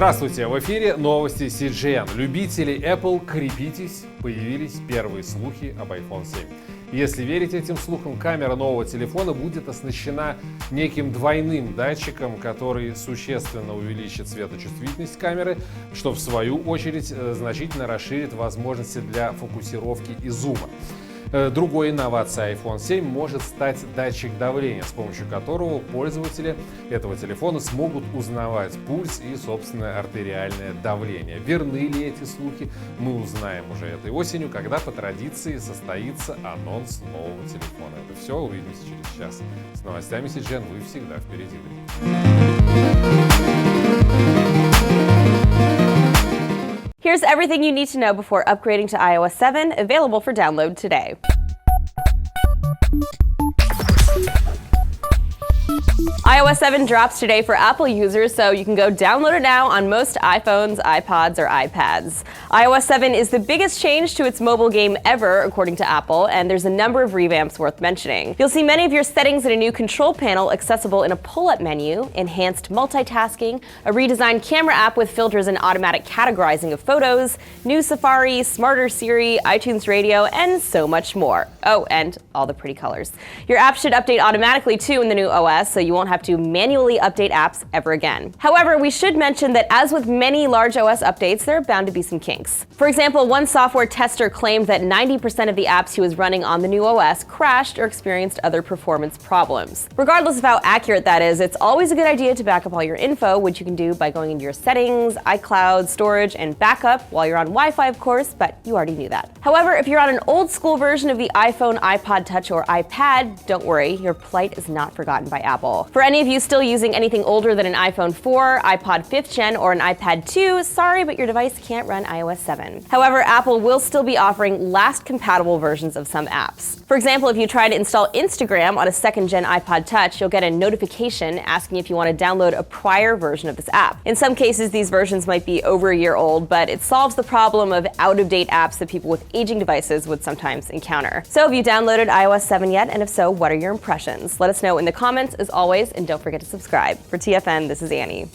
Здравствуйте, в эфире новости CGN. Любители Apple, крепитесь, появились первые слухи об iPhone 7. Если верить этим слухам, камера нового телефона будет оснащена неким двойным датчиком, который существенно увеличит светочувствительность камеры, что в свою очередь значительно расширит возможности для фокусировки и зума. Другой инновацией iPhone 7 может стать датчик давления, с помощью которого пользователи этого телефона смогут узнавать пульс и собственное артериальное давление. Верны ли эти слухи, мы узнаем уже этой осенью, когда по традиции состоится анонс нового телефона. Это все увидимся через час. С новостями CGN вы всегда впереди времени. Here's everything you need to know before upgrading to iOS 7, available for download today. iOS 7 drops today for Apple users, so you can go download it now on most iPhones, iPods, or iPads. iOS 7 is the biggest change to its mobile game ever, according to Apple, and there's a number of revamps worth mentioning. You'll see many of your settings in a new control panel accessible in a pull-up menu, enhanced multitasking, a redesigned camera app with filters and automatic categorizing of photos, new Safari, smarter Siri, iTunes Radio, and so much more. Oh, and all the pretty colors. Your app should update automatically too in the new OS, so you won't have to manually update apps ever again. However, we should mention that as with many large OS updates, there are bound to be some kinks. For example, one software tester claimed that 90% of the apps he was running on the new OS crashed or experienced other performance problems. Regardless of how accurate that is, it's always a good idea to back up all your info, which you can do by going into your settings, iCloud, storage, and backup while you're on Wi-Fi, of course, but you already knew that. However, if you're on an old school version of the iPhone, iPod Touch, or iPad, don't worry, your plight is not forgotten by Apple. For any of you still using anything older than an iPhone 4, iPod 5th Gen, or an iPad 2, sorry, but your device can't run iOS 7. However, Apple will still be offering last compatible versions of some apps. For example, if you try to install Instagram on a 2nd Gen iPod Touch, you'll get a notification asking if you want to download a prior version of this app. In some cases, these versions might be over a year old, but it solves the problem of out-of-date apps that people with aging devices would sometimes encounter. So have you downloaded iOS 7 yet? And if so, what are your impressions? Let us know in the comments, as always, and don't forget to subscribe. For TFN, this is Annie.